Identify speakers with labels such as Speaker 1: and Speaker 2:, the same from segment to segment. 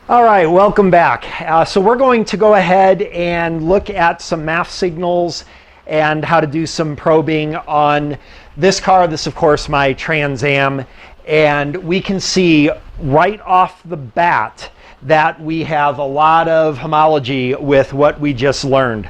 Speaker 1: All right, welcome back. So we're going to go ahead and look at some MAF signals and how to do some probing on this car. This, of course, my Trans Am. And we can see right off the bat that we have a lot of homology with what we just learned.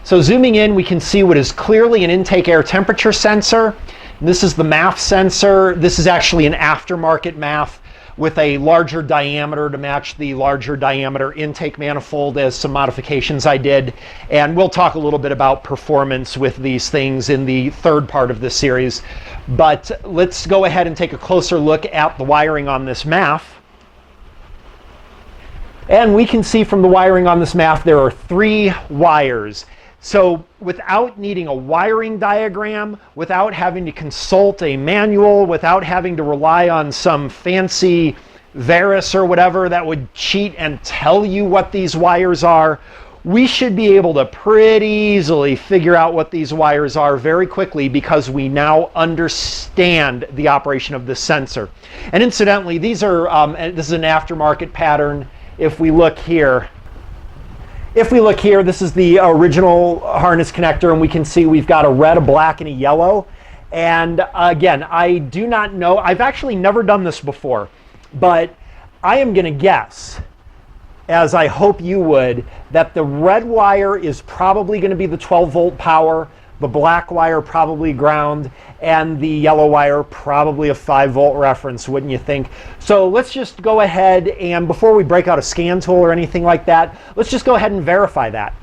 Speaker 1: So zooming in, we can see what is clearly an intake air temperature sensor. This is the MAF sensor. This is actually an aftermarket MAF with a larger diameter to match the larger diameter intake manifold, as some modifications I did. And we'll talk a little bit about performance with these things in the third part of this series. But let's go ahead and take a closer look at the wiring on this MAF. And we can see from the wiring on this MAF there are 3 wires. So without needing a wiring diagram, without having to consult a manual, without having to rely on some fancy Varus or whatever that would cheat and tell you what these wires are, we should be able to pretty easily figure out what these wires are very quickly, because we now understand the operation of this sensor. And incidentally, these are this is an aftermarket pattern. If we look here, this is the original harness connector, and we can see we've got a red, a black, and a yellow. And again, I do not know. I've actually never done this before, but I am going to guess, as I hope you would, that the red wire is probably going to be the 12-volt power, the black wire probably ground, and the yellow wire probably a 5-volt reference, wouldn't you think? So let's just go ahead and, before we break out a scan tool or anything like that, let's just go ahead and verify that.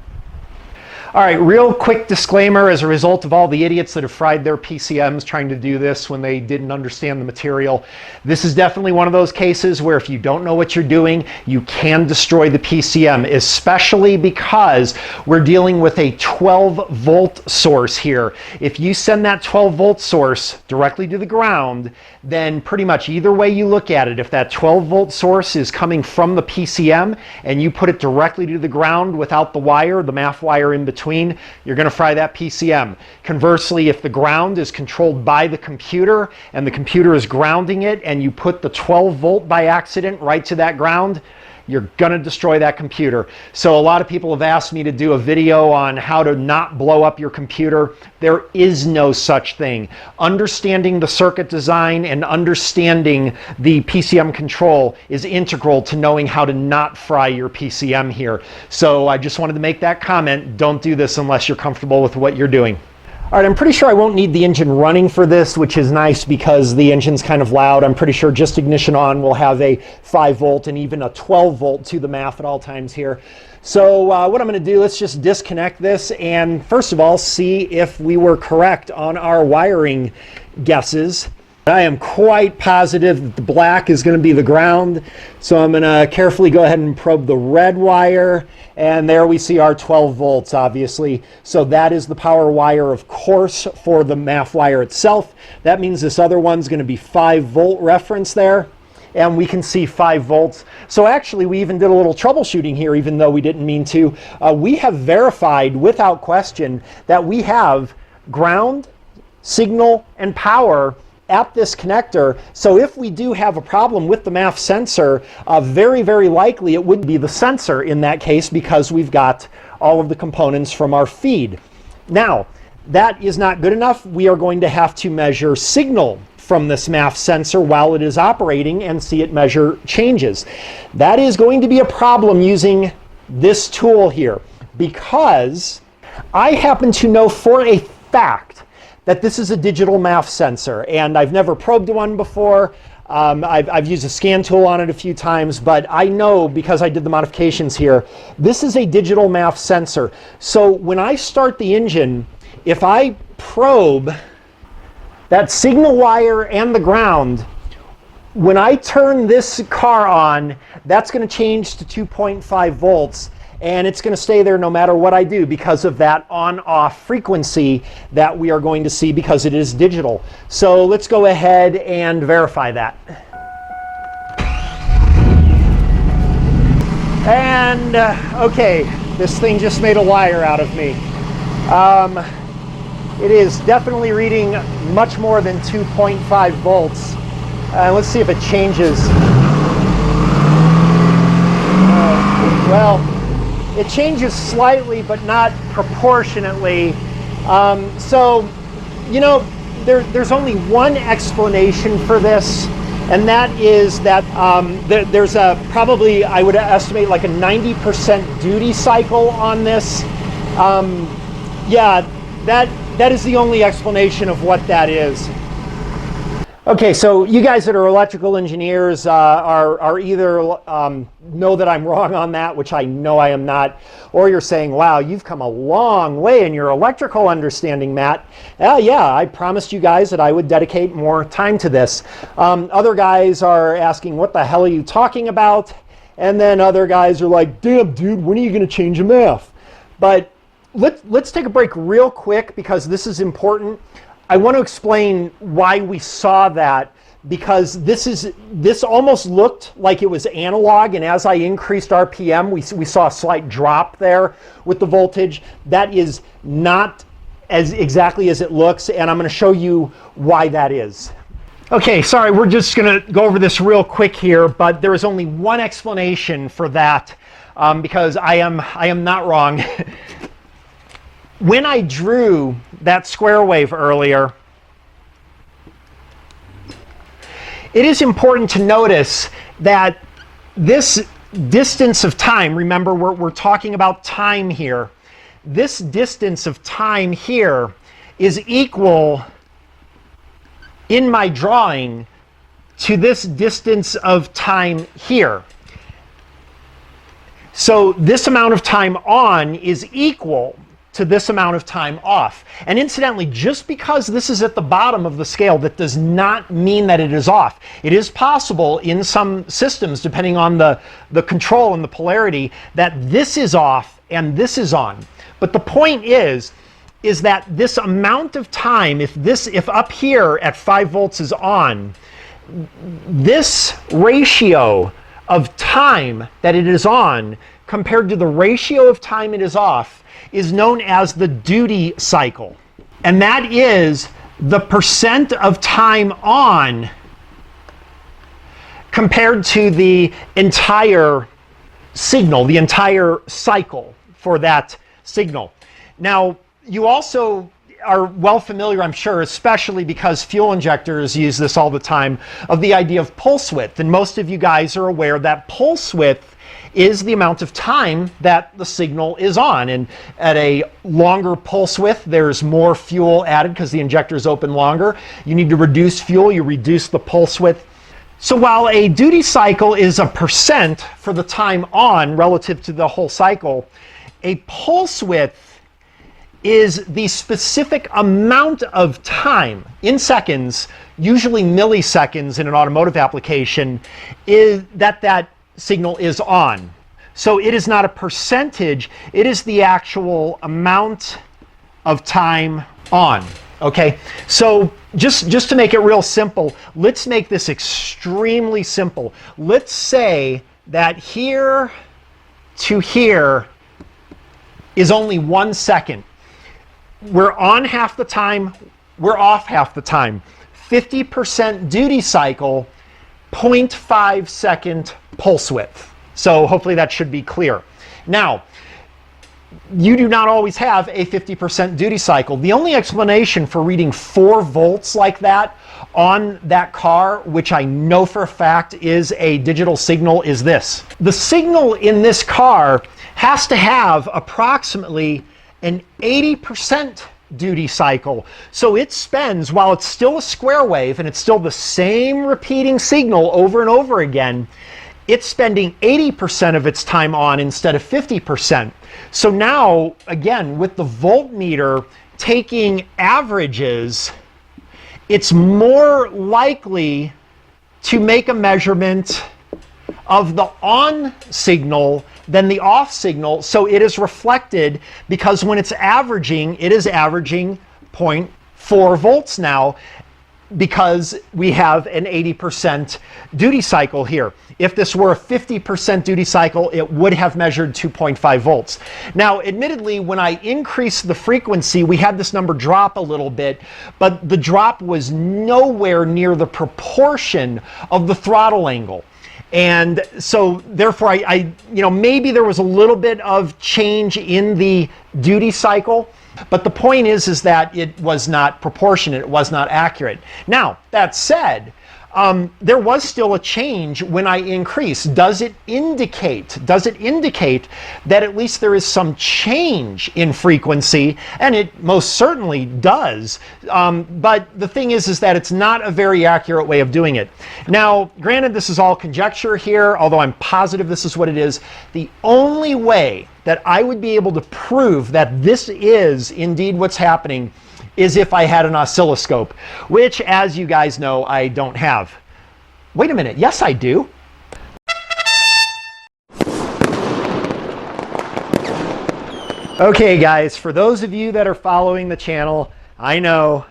Speaker 1: All right, real quick disclaimer, as a result of all the idiots that have fried their PCMs trying to do this when they didn't understand the material, this is definitely one of those cases where if you don't know what you're doing, you can destroy the PCM, especially because we're dealing with a 12-volt source here. If you send that 12-volt source directly to the ground, then pretty much either way you look at it, if that 12-volt source is coming from the PCM and you put it directly to the ground without the wire, the MAF wire in between, you're going to fry that PCM. Conversely, if the ground is controlled by the computer and the computer is grounding it and you put the 12-volt by accident right to that ground, you're going to destroy that computer. So a lot of people have asked me to do a video on how to not blow up your computer. There is no such thing. Understanding the circuit design and understanding the PCM control is integral to knowing how to not fry your PCM here. So I just wanted to make that comment. Don't do this unless you're comfortable with what you're doing. All right, I'm pretty sure I won't need the engine running for this, which is nice because the engine's kind of loud. I'm pretty sure just ignition on will have a 5-volt and even a 12-volt to the MAF at all times here. So what I'm going to do, let's just disconnect this and first of all see if we were correct on our wiring guesses. I am quite positive that the black is going to be the ground, so I'm going to carefully go ahead and probe the red wire, and there we see our 12 volts, obviously. So that is the power wire, of course, for the MAF wire itself. That means this other one's going to be 5-volt reference there, and we can see 5 volts. So actually, we even did a little troubleshooting here, even though we didn't mean to. We have verified without question that we have ground, signal, and power at this connector. So if we do have a problem with the MAF sensor, very, very likely it would be the sensor in that case, because we've got all of the components from our feed. Now, that is not good enough. We are going to have to measure signal from this MAF sensor while it is operating and see it measure changes. That is going to be a problem using this tool here, because I happen to know for a fact that this is a digital MAF sensor, and I've never probed one before. I've used a scan tool on it a few times, but I know, because I did the modifications here, this is a digital MAF sensor. So when I start the engine, if I probe that signal wire and the ground, when I turn this car on, that's going to change to 2.5 volts. And it's going to stay there no matter what I do, because of that on-off frequency that we are going to see, because it is digital. So let's go ahead and verify that. And okay, this thing just made a liar out of me. It is definitely reading much more than 2.5 volts. Let's see if it changes. Well, it changes slightly, but not proportionately. So, you know, there's only one explanation for this, and that is that there's probably, I would estimate, like a 90% duty cycle on this. Yeah, that is the only explanation of what that is. Okay, so you guys that are electrical engineers are either know that I'm wrong on that, which I know I am not, or you're saying, wow, you've come a long way in your electrical understanding, Matt. Yeah, I promised you guys that I would dedicate more time to this. Other guys are asking, what the hell are you talking about? And then other guys are like, damn, dude, when are you going to change a MAF? But let's take a break real quick because this is important. I want to explain why we saw that, because this almost looked like it was analog, and as I increased RPM, we saw a slight drop there with the voltage. That is not as exactly as it looks, and I'm going to show you why that is. Okay, sorry, we're just going to go over this real quick here, but there is only one explanation for that, because I am not wrong. When I drew that square wave earlier, it is important to notice that this distance of time, remember we're talking about time here, this distance of time here is equal in my drawing to this distance of time here. So this amount of time on is equal to this amount of time off. And incidentally, just because this is at the bottom of the scale, that does not mean that it is off. It is possible in some systems, depending on the control and the polarity, that this is off and this is on. But the point is that this amount of time, if up here at 5 volts is on, this ratio of time that it is on compared to the ratio of time it is off is known as the duty cycle. And that is the percent of time on compared to the entire signal, the entire cycle for that signal. Now, you also are well familiar, I'm sure, especially because fuel injectors use this all the time, of the idea of pulse width. And most of you guys are aware that pulse width is the amount of time that the signal is on. And at a longer pulse width, there's more fuel added because the injector is open longer. You need to reduce fuel, you reduce the pulse width. So while a duty cycle is a percent for the time on relative to the whole cycle, a pulse width is the specific amount of time in seconds, usually milliseconds in an automotive application, is that signal is on. So it is not a percentage, it is the actual amount of time on. Okay, so just to make it real simple, let's make this extremely simple. Let's say that here to here is only 1 second. We're on half the time, we're off half the time. 50% duty cycle, 0.5 second pulse width. So hopefully that should be clear. Now, you do not always have a 50% duty cycle. The only explanation for reading 4 volts like that on that car, which I know for a fact is a digital signal, is this. The signal in this car has to have approximately an 80% duty cycle. So it spends, while it's still a square wave and it's still the same repeating signal over and over again, it's spending 80% of its time on instead of 50%. So now, again, with the voltmeter taking averages, it's more likely to make a measurement of the on signal than the off signal. So it is reflected, because when it's averaging, it is averaging 0.4 volts now. because we have an 80% duty cycle here. If this were a 50% duty cycle, it would have measured 2.5 volts. Now, admittedly, when I increased the frequency, we had this number drop a little bit, but the drop was nowhere near the proportion of the throttle angle. And so therefore, maybe there was a little bit of change in the duty cycle, but the point is that it was not proportionate, it was not accurate. Now, that said, there was still a change when I increased. Does it indicate that at least there is some change in frequency? And it most certainly does. But the thing is that it's not a very accurate way of doing it. Now, granted, this is all conjecture here, although I'm positive this is what it is. The only way that I would be able to prove that this is indeed what's happening is if I had an oscilloscope, which, as you guys know, I don't have. Wait a minute, yes I do. Okay guys, for those of you that are following the channel, I know,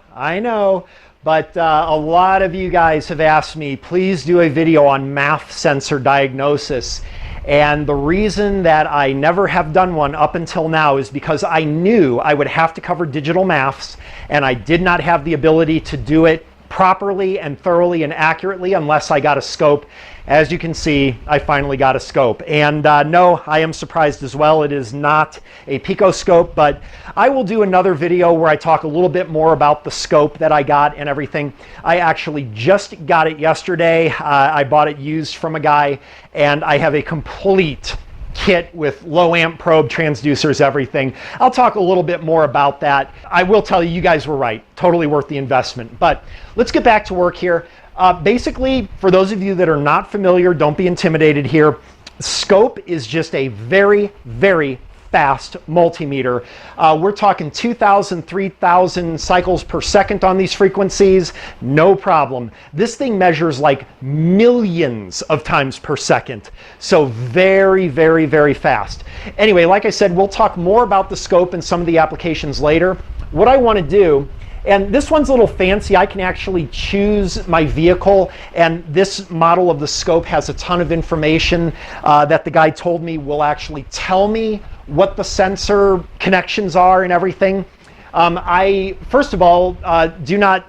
Speaker 1: but a lot of you guys have asked me, please do a video on MAF sensor diagnosis. And the reason that I never have done one up until now is because I knew I would have to cover digital MAFs, and I did not have the ability to do it properly and thoroughly and accurately unless I got a scope. As you can see, I finally got a scope. And no, I am surprised as well. It is not a picoscope, but I will do another video where I talk a little bit more about the scope that I got and everything. I actually just got it yesterday. I bought it used from a guy, and I have a complete kit with low amp probe, transducers, everything. I'll talk a little bit more about that. I will tell you, you guys were right. Totally worth the investment. But let's get back to work here. Basically, for those of you that are not familiar, don't be intimidated here. Scope is just a very, very fast multimeter. We're talking 2,000, 3,000 cycles per second on these frequencies, no problem. This thing measures like millions of times per second. So very, very, very fast. Anyway, like I said, we'll talk more about the scope and some of the applications later. What I want to do, and this one's a little fancy, I can actually choose my vehicle, and this model of the scope has a ton of information that the guy told me will actually tell me what the sensor connections are and everything. I, first of all,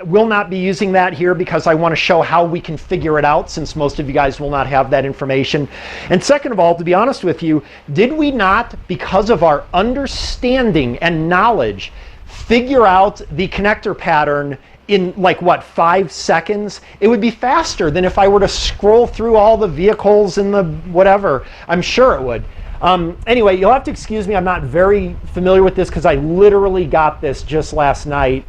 Speaker 1: will not be using that here because I want to show how we can figure it out, since most of you guys will not have that information. And second of all, to be honest with you, did we not, because of our understanding and knowledge, figure out the connector pattern in like what, 5 seconds? It would be faster than if I were to scroll through all the vehicles and the whatever. I'm sure it would. Anyway, you'll have to excuse me, I'm not very familiar with this because I literally got this just last night.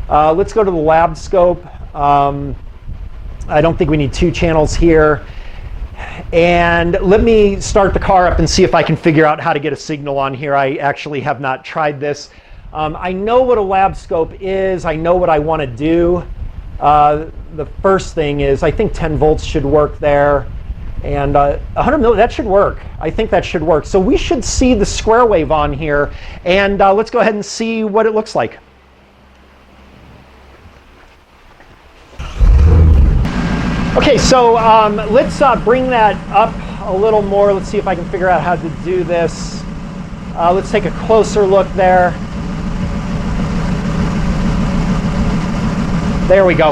Speaker 1: Let's go to the lab scope. I don't think we need 2 channels here. And let me start the car up and see if I can figure out how to get a signal on here. I actually have not tried this. I know what a lab scope is. I know what I want to do. The first thing is, I think 10 volts should work there. And 100 milli, that should work. I think that should work. So we should see the square wave on here. And let's go ahead and see what it looks like. Okay, so let's bring that up a little more. Let's see if I can figure out how to do this. Let's take a closer look there. There we go.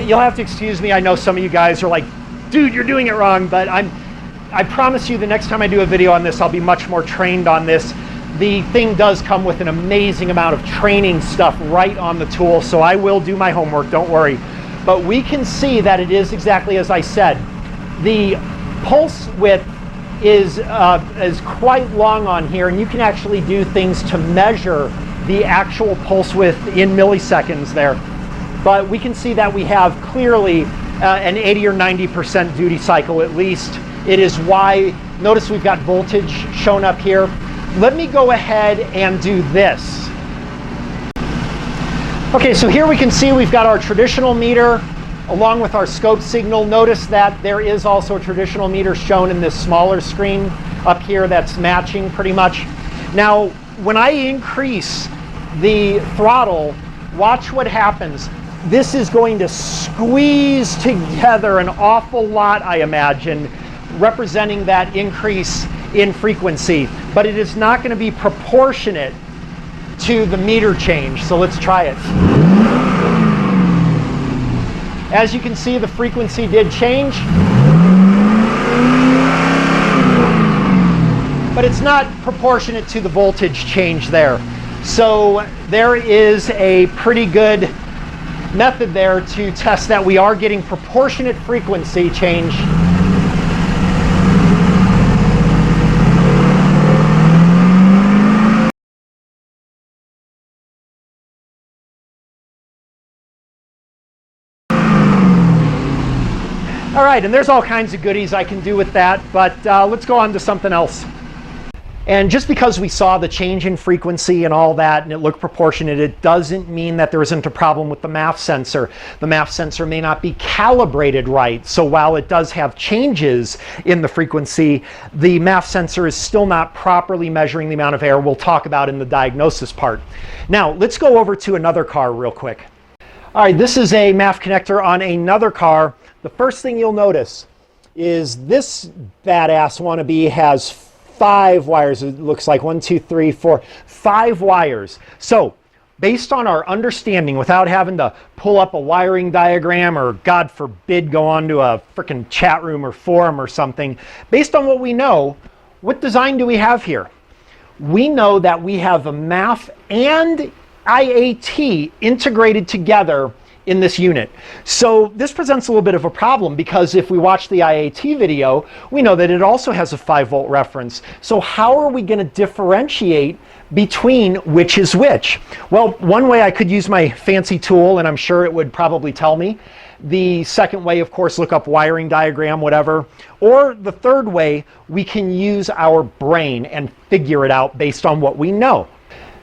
Speaker 1: You'll have to excuse me. I know some of you guys are like, dude, you're doing it wrong, but I promise you the next time I do a video on this, I'll be much more trained on this. The thing does come with an amazing amount of training stuff right on the tool, so I will do my homework, don't worry. But we can see that it is exactly as I said. The pulse width is quite long on here, and you can actually do things to measure the actual pulse width in milliseconds there. But we can see that we have clearly an 80 or 90% duty cycle at least. It is why, notice we've got voltage shown up here. Let me go ahead and do this. Okay, so here we can see we've got our traditional meter along with our scope signal. Notice that there is also a traditional meter shown in this smaller screen up here that's matching pretty much. Now, when I increase the throttle, watch what happens. This is going to squeeze together an awful lot, I imagine, representing that increase in frequency, but it is not going to be proportionate to the meter change. So let's try it. As you can see, the frequency did change, but it's not proportionate to the voltage change there. So there is a pretty good method there to test that we are getting proportionate frequency change. All right, and there's all kinds of goodies I can do with that, but let's go on to something else. And just because we saw the change in frequency and all that and it looked proportionate, it doesn't mean that there isn't a problem with the MAF sensor. The MAF sensor may not be calibrated right. So while it does have changes in the frequency, the MAF sensor is still not properly measuring the amount of error we'll talk about in the diagnosis part. Now, let's go over to another car real quick. All right, this is a MAF connector on another car. The first thing you'll notice is this badass wannabe has 5 wires. It looks like 1, 2, 3, 4, 5 wires. So based on our understanding, without having to pull up a wiring diagram or, God forbid, go on to a freaking chat room or forum or something, based on what we know, what design do we have here? We know that we have a MAF and IAT integrated together in this unit. So this presents a little bit of a problem, because if we watch the IAT video, we know that it also has a 5-volt reference. So how are we going to differentiate between which is which? Well, one way I could use my fancy tool, and I'm sure it would probably tell me. The second way, of course, look up wiring diagram, whatever. Or the third way, we can use our brain and figure it out based on what we know.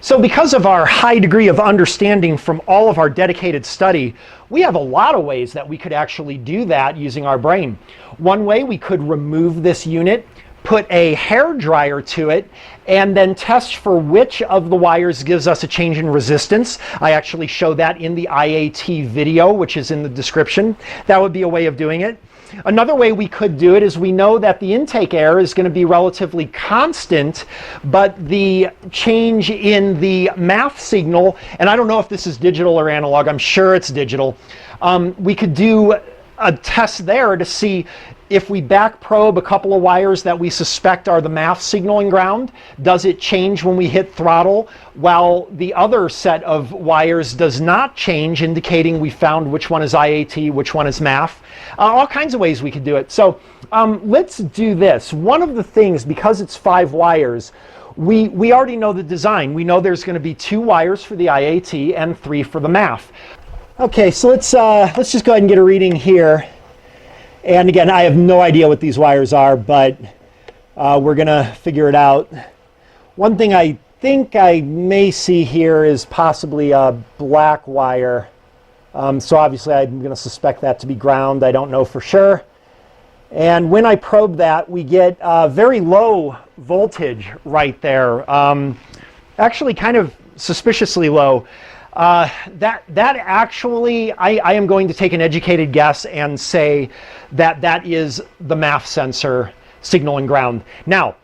Speaker 1: So because of our high degree of understanding from all of our dedicated study, we have a lot of ways that we could actually do that using our brain. One way, we could remove this unit, put a hair dryer to it, and then test for which of the wires gives us a change in resistance. I actually show that in the IAT video, which is in the description. That would be a way of doing it. Another way we could do it is, we know that the intake error is going to be relatively constant, but the change in the MAF signal, and I don't know if this is digital or analog, I'm sure it's digital, we could do a test there to see if we back probe a couple of wires that we suspect are the MAF signaling ground, does it change when we hit throttle, while the other set of wires does not change, indicating we found which one is IAT, which one is MAF. All kinds of ways we could do it. So let's do this. One of the things, because it's 5 wires, we already know the design. We know there's going to be 2 wires for the IAT and 3 for the MAF. Okay, so let's just go ahead and get a reading here. And again, I have no idea what these wires are, but we're going to figure it out. One thing I think I may see here is possibly a black wire. So obviously I'm going to suspect that to be ground. I don't know for sure. And when I probe that, we get very low voltage right there. Actually kind of suspiciously low. That actually, I am going to take an educated guess and say that that is the MAF sensor signal and ground. Now,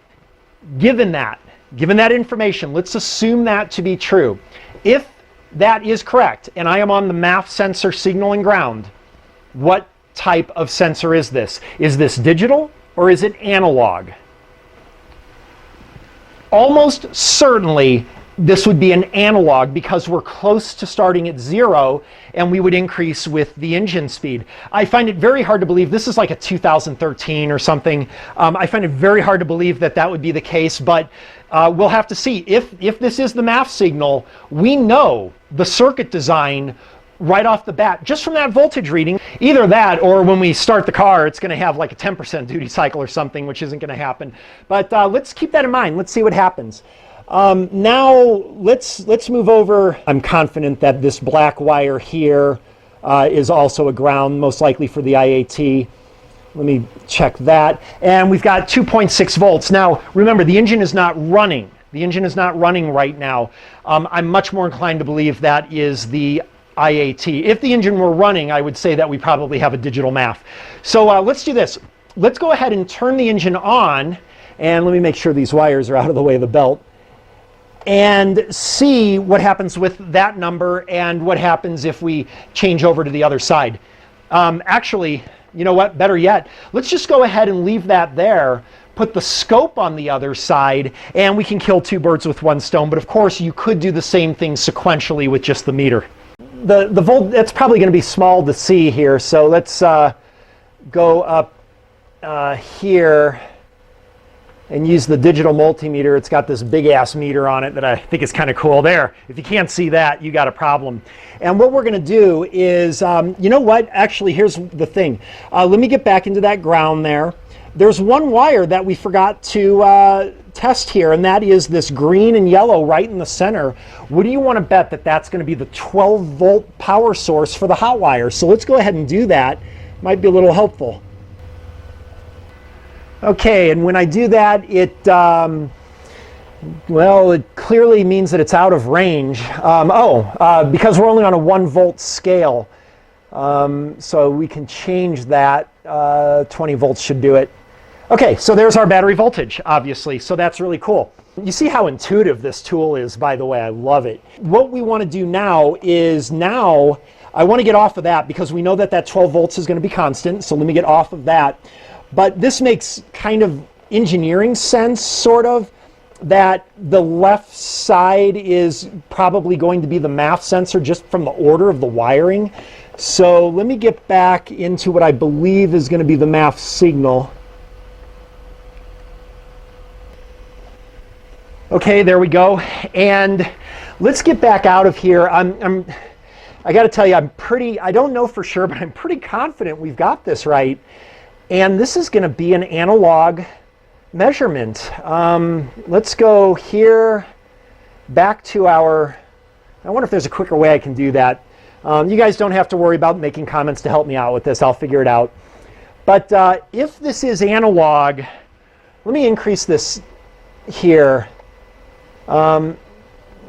Speaker 1: given that information, let's assume that to be true. If that is correct, and I am on the MAF sensor signal and ground, what type of sensor is this? Is this digital or is it analog? Almost certainly this would be an analog, because we're close to starting at 0 and we would increase with the engine speed. I find it very hard to believe, this is like a 2013 or something. I find it very hard to believe that that would be the case, but we'll have to see. If this is the MAF signal, we know the circuit design right off the bat, just from that voltage reading. Either that, or when we start the car, it's going to have like a 10% duty cycle or something, which isn't going to happen. But let's keep that in mind. Let's see what happens. Now let's move over. I'm confident that this black wire here is also a ground, most likely for the IAT. Let me check that. And we've got 2.6 volts. Now remember, the engine is not running. The engine is not running right now. I'm much more inclined to believe that is the IAT. If the engine were running, I would say that we probably have a digital MAF. So let's do this. Let's go ahead and turn the engine on, and let me make sure these wires are out of the way of the belt, and see what happens with that number and what happens if we change over to the other side. Actually, you know what? Better yet, let's just go ahead and leave that there, put the scope on the other side, and we can kill two birds with one stone. But of course, you could do the same thing sequentially with just the meter. The volt, it's probably going to be small to see here, so let's go up here and use the digital multimeter. It's got this big ass meter on it that I think is kind of cool. There, if you can't see that, you got a problem. And what we're going to do is, you know what? Actually, here's the thing. Let me get back into that ground there. There's one wire that we forgot to test here, and that is this green and yellow right in the center. What do you want to bet that that's going to be the 12 volt power source for the hot wire? So let's go ahead and do that. Might be a little helpful. Okay, and when I do that, it, well, it clearly means that it's out of range. Because we're only on a 1 volt scale. So we can change that. 20 volts should do it. Okay, so there's our battery voltage, obviously. So that's really cool. You see how intuitive this tool is, by the way. I love it. What we want to do now is I want to get off of that because we know that that 12 volts is going to be constant. So let me get off of that. But this makes kind of engineering sense, sort of, that the left side is probably going to be the MAF sensor just from the order of the wiring. So let me get back into what I believe is going to be the MAF signal. Okay, there we go. And let's get back out of here. I got to tell you, I don't know for sure, but I'm pretty confident we've got this right. And this is going to be an analog measurement. Let's go here back to I wonder if there's a quicker way I can do that. You guys don't have to worry about making comments to help me out with this. I'll figure it out. But if this is analog, let me increase this here.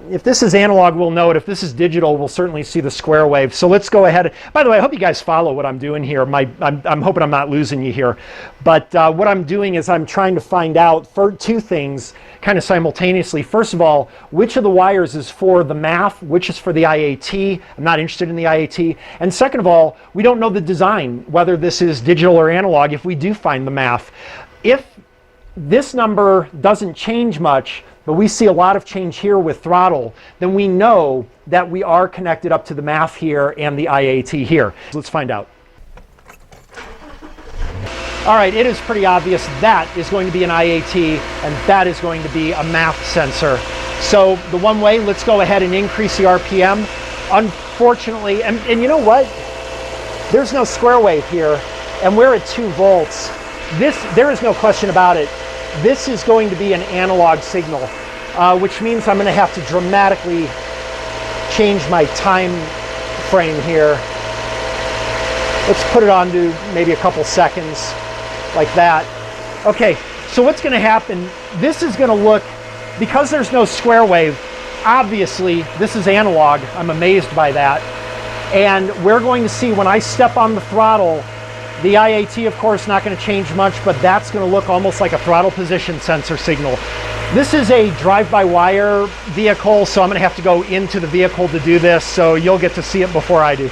Speaker 1: If this is analog, we'll know it. If this is digital, we'll certainly see the square wave. So let's go ahead. By the way, I hope you guys follow what I'm doing here. I'm hoping I'm not losing you here. But what I'm doing is I'm trying to find out for two things kind of simultaneously. First of all, which of the wires is for the MAF, which is for the IAT. I'm not interested in the IAT. And second of all, we don't know the design, whether this is digital or analog, if we do find the MAF. If this number doesn't change much, but we see a lot of change here with throttle, then we know that we are connected up to the MAF here and the IAT here. Let's find out. All right, it is pretty obvious that is going to be an IAT and that is going to be a MAF sensor. So the one way, let's go ahead and increase the RPM. Unfortunately, and you know what? There's no square wave here, and we're at 2 volts. There is no question about it. This is going to be an analog signal, which means I'm going to have to dramatically change my time frame here. Let's put it on to maybe a couple seconds, like that. Okay, so what's going to happen, this is going to look, because there's no square wave, obviously this is analog. I'm amazed by that. And we're going to see when I step on the throttle, the IAT, of course, not going to change much, but that's going to look almost like a throttle position sensor signal. This is a drive-by-wire vehicle, so I'm going to have to go into the vehicle to do this, so you'll get to see it before I do.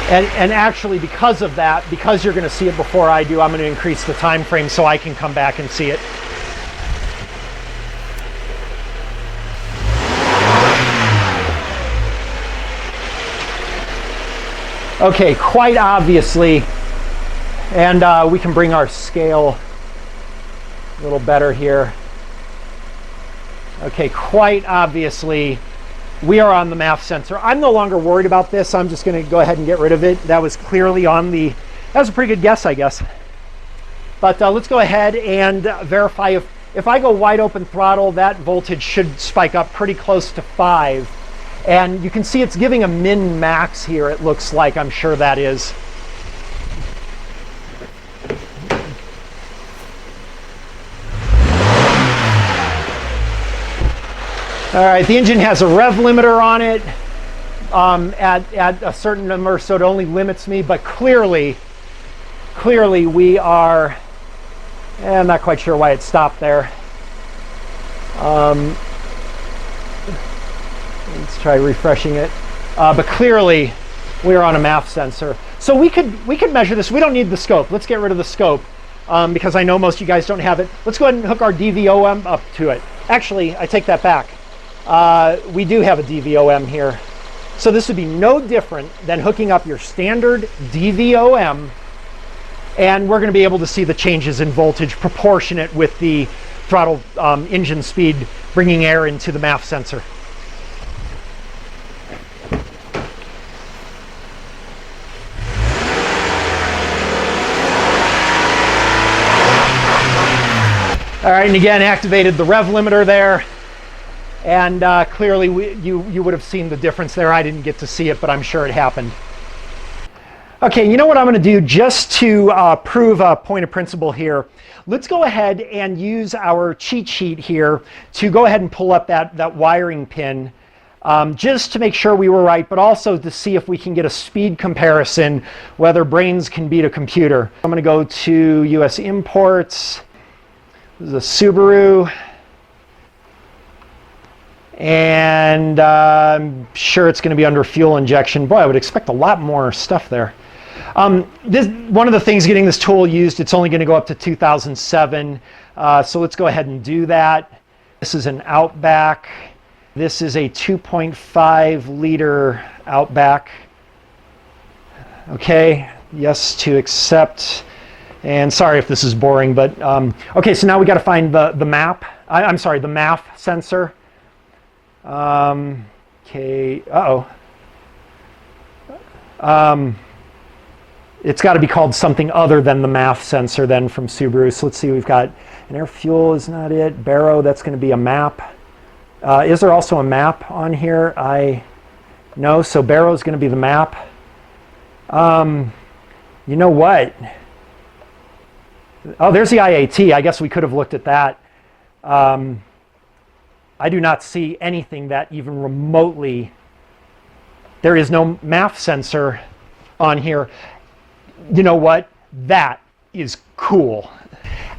Speaker 1: And actually, because of that, because you're going to see it before I do, I'm going to increase the time frame so I can come back and see it. Okay, quite obviously, and we can bring our scale a little better here. Okay, quite obviously, we are on the MAF sensor. I'm no longer worried about this. I'm just going to go ahead and get rid of it. That was clearly on the, that was a pretty good guess, I guess. But let's go ahead and verify if I go wide open throttle, that voltage should spike up pretty close to 5. And you can see it's giving a min max here, it looks like. I'm sure that is. All right, the engine has a rev limiter on it at a certain number, so it only limits me, but clearly we are, I'm not quite sure why it stopped there. Let's try refreshing it. But clearly we are on a MAF sensor. So we could measure this. We don't need the scope. Let's get rid of the scope because I know most of you guys don't have it. Let's go ahead and hook our DVOM up to it. Actually, I take that back. We do have a DVOM here. So this would be no different than hooking up your standard DVOM, and we're going to be able to see the changes in voltage proportionate with the throttle engine speed bringing air into the MAF sensor. All right, and again, activated the rev limiter there. And clearly you would have seen the difference there. I didn't get to see it, but I'm sure it happened. Okay, you know what I'm going to do just to prove a point of principle here? Let's go ahead and use our cheat sheet here to go ahead and pull up that wiring pin just to make sure we were right, but also to see if we can get a speed comparison, whether brains can beat a computer. I'm going to go to US imports. This is a Subaru. And I'm sure it's going to be under fuel injection. Boy, I would expect a lot more stuff there. One of the things getting this tool used, it's only going to go up to 2007. So let's go ahead and do that. This is an Outback. This is a 2.5 liter Outback. Okay, yes to accept. And sorry if this is boring, but okay, so now we got to find the MAF sensor. Okay, it's got to be called something other than the MAF sensor then from Subaru. So let's see, we've got an air fuel is not it. Barrow, that's going to be a MAP. Is there also a MAP on here? No, so Barrow is going to be the MAP. You know what? Oh, there's the IAT. I guess we could have looked at that. I do not see anything that even remotely, there is no MAF sensor on here. You know what? That is cool.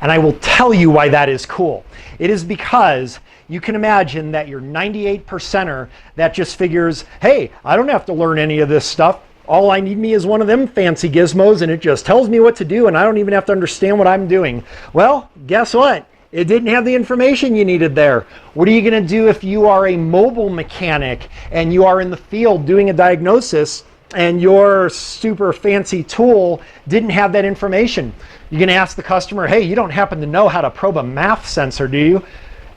Speaker 1: And I will tell you why that is cool. It is because you can imagine that your 98%er that just figures, hey, I don't have to learn any of this stuff. All I need me is one of them fancy gizmos and it just tells me what to do and I don't even have to understand what I'm doing. Well, guess what? It didn't have the information you needed there. What are you going to do if you are a mobile mechanic and you are in the field doing a diagnosis and your super fancy tool didn't have that information? You're going to ask the customer, hey, you don't happen to know how to probe a MAF sensor, do you?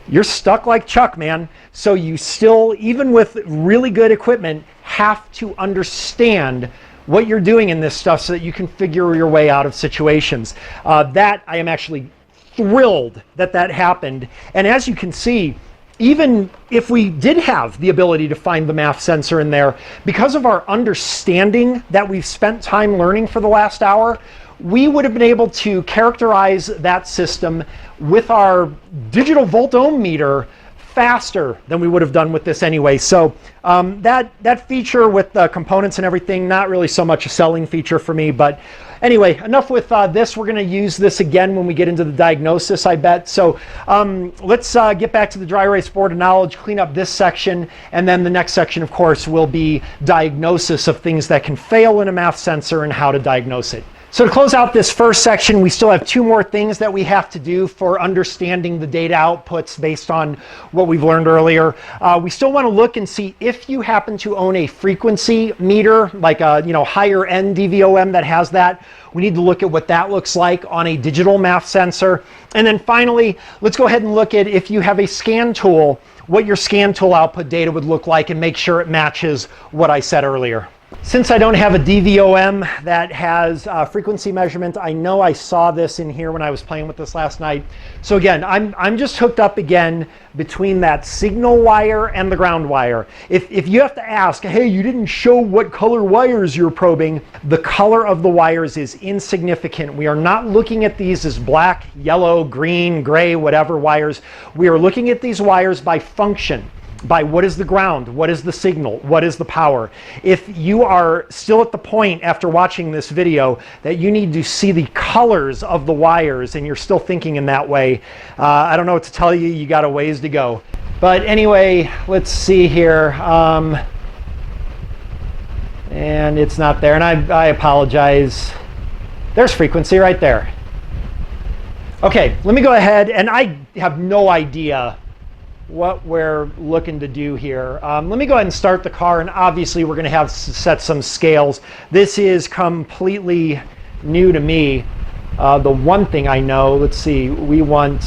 Speaker 1: You're stuck like Chuck, man. So you still, even with really good equipment, have to understand what you're doing in this stuff so that you can figure your way out of situations. That I am actually thrilled that happened. And as you can see, even if we did have the ability to find the MAF sensor in there, because of our understanding that we've spent time learning for the last hour, we would have been able to characterize that system with our digital volt ohm meter faster than we would have done with this anyway. So that feature with the components and everything, not really so much a selling feature for me, but anyway, enough with this. We're going to use this again when we get into the diagnosis, I bet. So let's get back to the dry erase board of knowledge, clean up this section, and then the next section, of course, will be diagnosis of things that can fail in a MAF sensor and how to diagnose it. So to close out this first section, we still have two more things that we have to do for understanding the data outputs based on what we've learned earlier. We still want to look and see if you happen to own a frequency meter, like a higher end DVOM that has that. We need to look at what that looks like on a digital MAF sensor. And then finally, let's go ahead and look at if you have a scan tool, what your scan tool output data would look like and make sure it matches what I said earlier. Since I don't have a DVOM that has frequency measurement, I know I saw this in here when I was playing with this last night. So again, I'm just hooked up again between that signal wire and the ground wire. If you have to ask, hey, you didn't show what color wires you're probing, the color of the wires is insignificant. We are not looking at these as black, yellow, green, gray, whatever wires. We are looking at these wires by function. by what is the ground, what is the signal, what is the power. If you are still at the point after watching this video that you need to see the colors of the wires and you're still thinking in that way, I don't know what to tell you, you got a ways to go. But anyway, let's see here. And it's not there, and I apologize. There's frequency right there. Okay, let me go ahead, and I have no idea what we're looking to do here. Let me go ahead and start the car, and obviously we're going to have set some scales. This is completely new to me. The one thing I know, let's see, we want,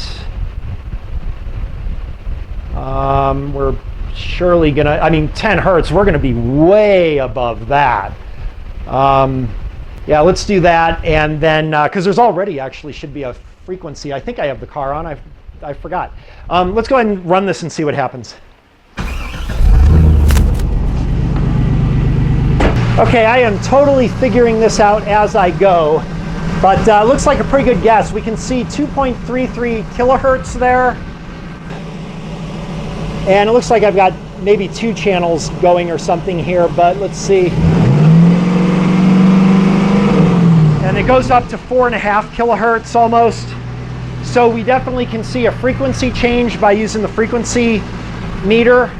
Speaker 1: we're surely going to, I mean, 10 hertz, we're going to be way above that. Yeah, let's do that, and then, because there's already actually should be a frequency. I think I have the car on. I forgot. Let's go ahead and run this and see what happens. Okay, I am totally figuring this out as I go, but looks like a pretty good guess. We can see 2.33 kilohertz there, and it looks like I've got maybe 2 channels going or something here, but let's see. And it goes up to 4.5 kilohertz almost. So we definitely can see a frequency change by using the frequency meter.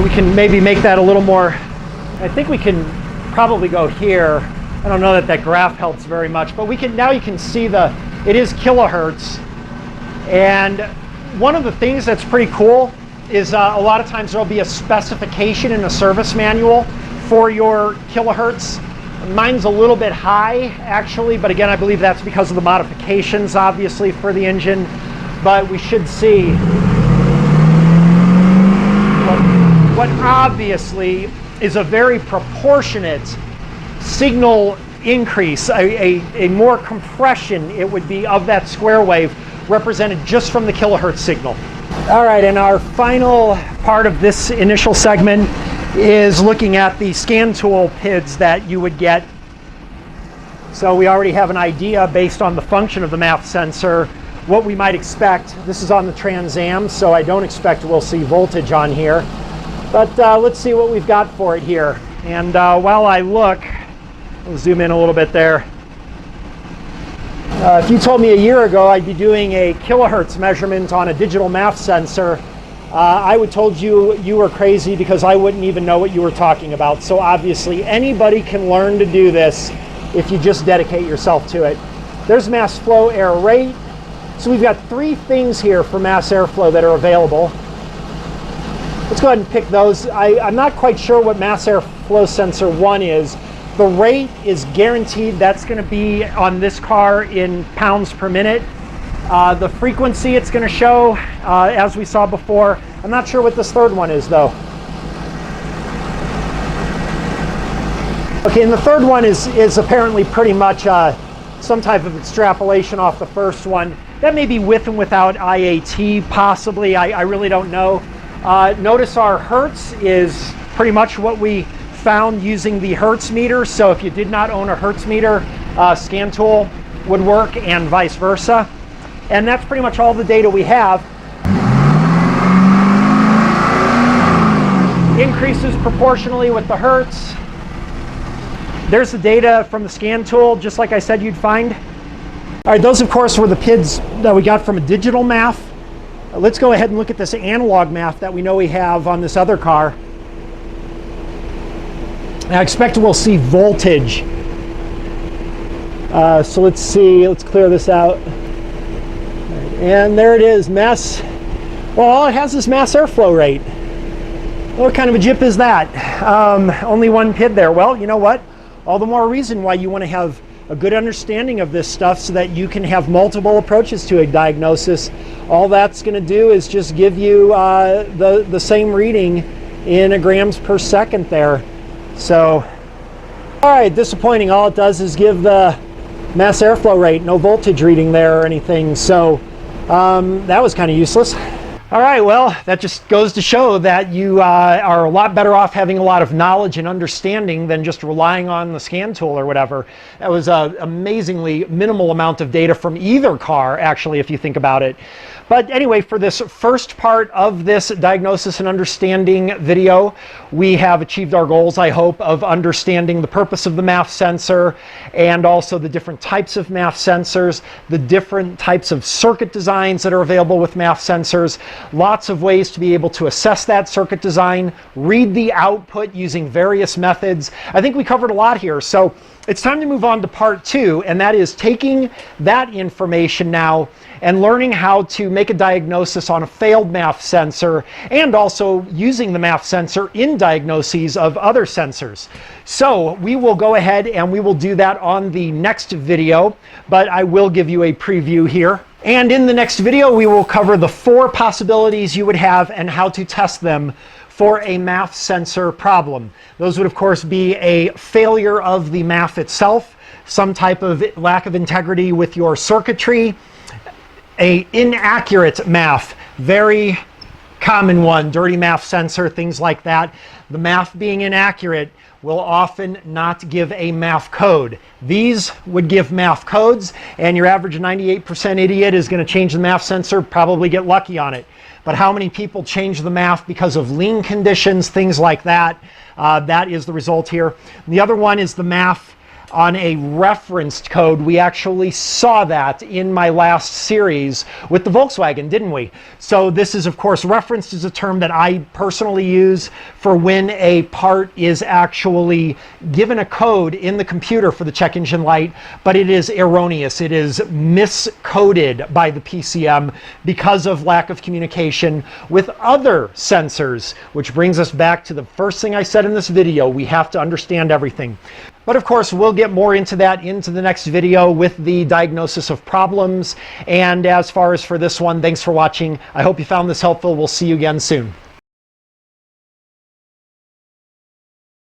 Speaker 1: We can maybe make that a little more, I think we can probably go here. I don't know that that graph helps very much, but we can, now you can see it is kilohertz. And one of the things that's pretty cool is a lot of times there'll be a specification in a service manual for your kilohertz. Mine's a little bit high actually, but again, I believe that's because of the modifications obviously for the engine. But we should see what obviously is a very proportionate signal increase, a more compression it would be of that square wave represented just from the kilohertz signal. All right, and our final part of this initial segment is looking at the scan tool PIDs that you would get. So we already have an idea based on the function of the MAF sensor what we might expect. This is on the Trans Am, so I don't expect we'll see voltage on here. But let's see what we've got for it here. And while I look, I'll zoom in a little bit there. If you told me a year ago I'd be doing a kilohertz measurement on a digital MAF sensor, I would told you were crazy because I wouldn't even know what you were talking about. So obviously anybody can learn to do this if you just dedicate yourself to it. There's mass flow air rate. So we've got 3 things here for mass airflow that are available. Let's go ahead and pick those. I'm not quite sure what mass airflow sensor 1 is. The rate is guaranteed. That's going to be on this car in pounds per minute. The frequency it's going to show, as we saw before. I'm not sure what this third one is though. Okay, and the third one is apparently pretty much some type of extrapolation off the first one. That may be with and without IAT, possibly. I really don't know. Notice our hertz is pretty much what we found using the hertz meter. So if you did not own a hertz meter, scan tool would work, and vice versa. And that's pretty much all the data we have. Increases proportionally with the hertz. There's the data from the scan tool, just like I said you'd find. All right, those of course were the PIDs that we got from a digital MAF. Let's go ahead and look at this analog MAF that we know we have on this other car. I expect we'll see voltage. So let's see, let's clear this out. And there it is, mass. Well, all it has is mass airflow rate. What kind of a jip is that? Only 1 PID there. Well, you know what? All the more reason why you want to have a good understanding of this stuff so that you can have multiple approaches to a diagnosis. All that's going to do is just give you the same reading in grams per second there. So, all right, disappointing. All it does is give the mass airflow rate, no voltage reading there or anything. So that was kind of useless. All right, well, that just goes to show that you are a lot better off having a lot of knowledge and understanding than just relying on the scan tool or whatever. That was an amazingly minimal amount of data from either car, actually, if you think about it. But anyway, for this first part of this diagnosis and understanding video, we have achieved our goals, I hope, of understanding the purpose of the MAF sensor and also the different types of MAF sensors, the different types of circuit designs that are available with MAF sensors, lots of ways to be able to assess that circuit design, read the output using various methods. I think we covered a lot here. So it's time to move on to part 2, and that is taking that information now and learning how to make a diagnosis on a failed MAF sensor and also using the MAF sensor in diagnoses of other sensors. So we will go ahead and we will do that on the next video, but I will give you a preview here. And in the next video, we will cover the 4 possibilities you would have and how to test them for a MAF sensor problem. Those would, of course, be a failure of the MAF itself, some type of lack of integrity with your circuitry, a inaccurate MAF, very common one, dirty MAF sensor, things like that. The MAF being inaccurate will often not give a MAF code. These would give MAF codes, and your average 98% idiot is going to change the MAF sensor, probably get lucky on it. But how many people change the MAF because of lean conditions, things like that? That is the result here. And the other one is the MAF on a referenced code. We actually saw that in my last series with the Volkswagen, didn't we? So this is, of course, referenced is a term that I personally use for when a part is actually given a code in the computer for the check engine light, but it is erroneous. It is miscoded by the PCM because of lack of communication with other sensors, which brings us back to the first thing I said in this video. We have to understand everything. But of course, we'll get more into that into the next video with the diagnosis of problems. And as far as for this one, thanks for watching. I hope you found this helpful. We'll see you again soon.